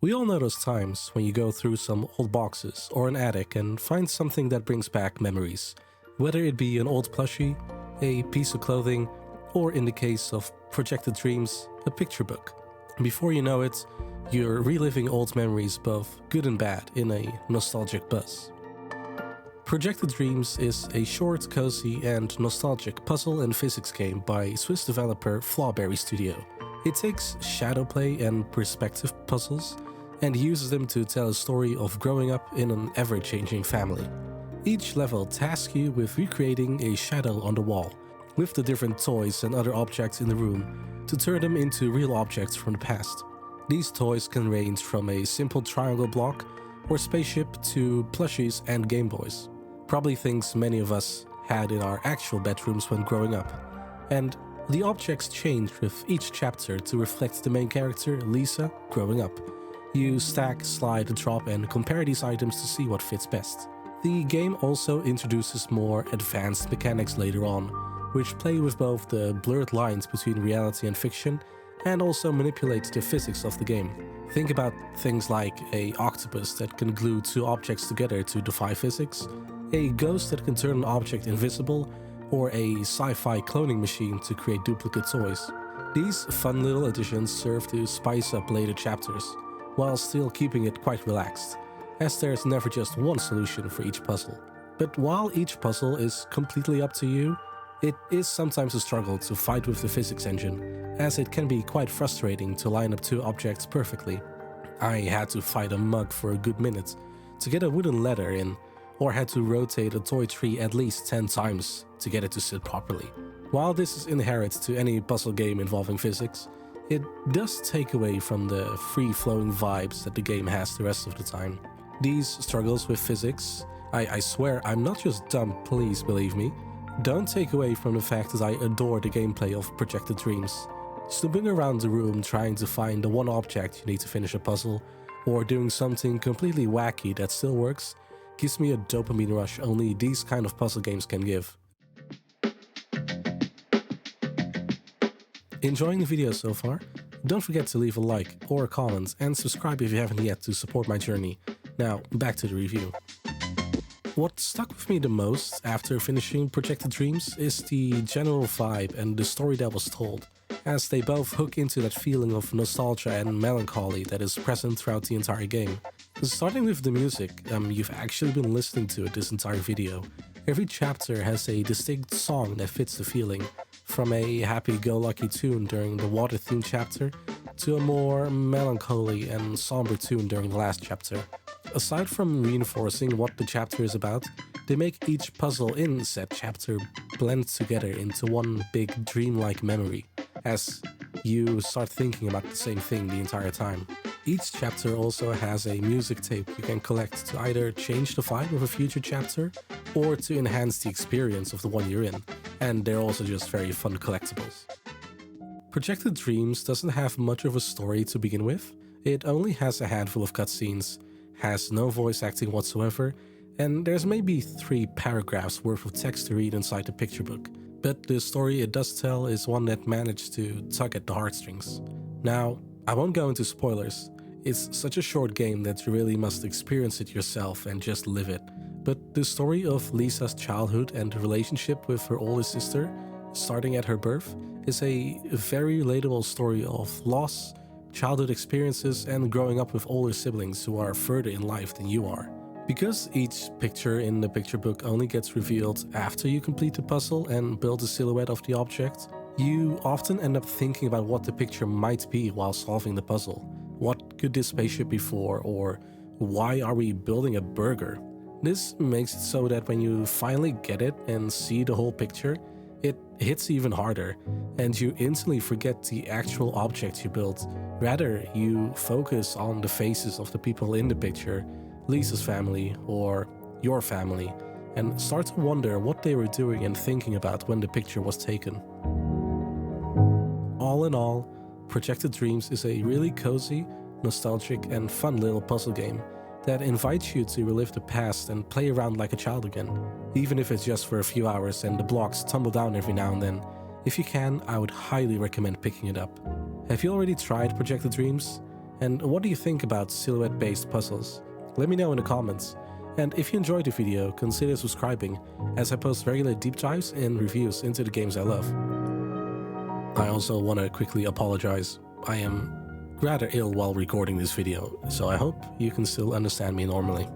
We all know those times when you go through some old boxes or an attic and find something that brings back memories, whether it be an old plushie, a piece of clothing, or in the case of Projected Dreams, a picture book. Before you know it, you're reliving old memories, both good and bad, in a nostalgic buzz. Projected Dreams is a short, cozy, and nostalgic puzzle and physics game by Swiss developer Flawberry Studio. It takes shadow play and perspective puzzles and uses them to tell a story of growing up in an ever-changing family. Each level tasks you with recreating a shadow on the wall, with the different toys and other objects in the room, to turn them into real objects from the past. These toys can range from a simple triangle block or spaceship to plushies and Game Boys. Probably things many of us had in our actual bedrooms when growing up. And the objects change with each chapter to reflect the main character, Lisa, growing up. You stack, slide, drop, and compare these items to see what fits best. The game also introduces more advanced mechanics later on, which play with both the blurred lines between reality and fiction and also manipulate the physics of the game. Think about things like a octopus that can glue two objects together to defy physics, a ghost that can turn an object invisible, or a sci-fi cloning machine to create duplicate toys. These fun little additions serve to spice up later chapters, while still keeping it quite relaxed, as there's never just one solution for each puzzle. But while each puzzle is completely up to you, it is sometimes a struggle to fight with the physics engine, as it can be quite frustrating to line up two objects perfectly. I had to fight a mug for a good minute to get a wooden ladder in, or had to rotate a toy tree at least 10 times to get it to sit properly. While this is inherent to any puzzle game involving physics, it does take away from the free-flowing vibes that the game has the rest of the time. These struggles with physics, I swear I'm not just dumb, please believe me, don't take away from the fact that I adore the gameplay of Projected Dreams. Snooping around the room trying to find the one object you need to finish a puzzle, or doing something completely wacky that still works, gives me a dopamine rush only these kind of puzzle games can give. Enjoying the video so far? Don't forget to leave a like or a comment and subscribe if you haven't yet to support my journey. Now, back to the review. What stuck with me the most after finishing Projected Dreams is the general vibe and the story that was told, as they both hook into that feeling of nostalgia and melancholy that is present throughout the entire game. Starting with the music, you've actually been listening to it this entire video. Every chapter has a distinct song that fits the feeling, from a happy-go-lucky tune during the water-themed chapter to a more melancholy and somber tune during the last chapter. Aside from reinforcing what the chapter is about, they make each puzzle in said chapter blend together into one big dreamlike memory, as you start thinking about the same thing the entire time. Each chapter also has a music tape you can collect to either change the vibe of a future chapter or to enhance the experience of the one you're in, and they're also just very fun collectibles. Projected Dreams doesn't have much of a story to begin with. It only has a handful of cutscenes, has no voice acting whatsoever, and there's maybe 3 paragraphs worth of text to read inside the picture book. But the story it does tell is one that managed to tug at the heartstrings. Now, I won't go into spoilers. It's such a short game that you really must experience it yourself and just live it. But the story of Lisa's childhood and relationship with her oldest sister, starting at her birth, is a very relatable story of loss, childhood experiences, and growing up with older siblings who are further in life than you are. Because each picture in the picture book only gets revealed after you complete the puzzle and build a silhouette of the object, you often end up thinking about what the picture might be while solving the puzzle. What could this spaceship be for, or why are we building a burger? This makes it so that when you finally get it and see the whole picture, it hits even harder, and you instantly forget the actual object you built. Rather, you focus on the faces of the people in the picture, Lisa's family or your family, and start to wonder what they were doing and thinking about when the picture was taken. All in all, Projected Dreams is a really cozy, nostalgic, and fun little puzzle game that invites you to relive the past and play around like a child again, even if it's just for a few hours and the blocks tumble down every now and then. If you can, I would highly recommend picking it up. Have you already tried Projected Dreams? And what do you think about silhouette-based puzzles? Let me know in the comments. And if you enjoyed the video, consider subscribing, as I post regular deep dives and reviews into the games I love. I also want to quickly apologize. I am rather ill while recording this video, so I hope you can still understand me normally.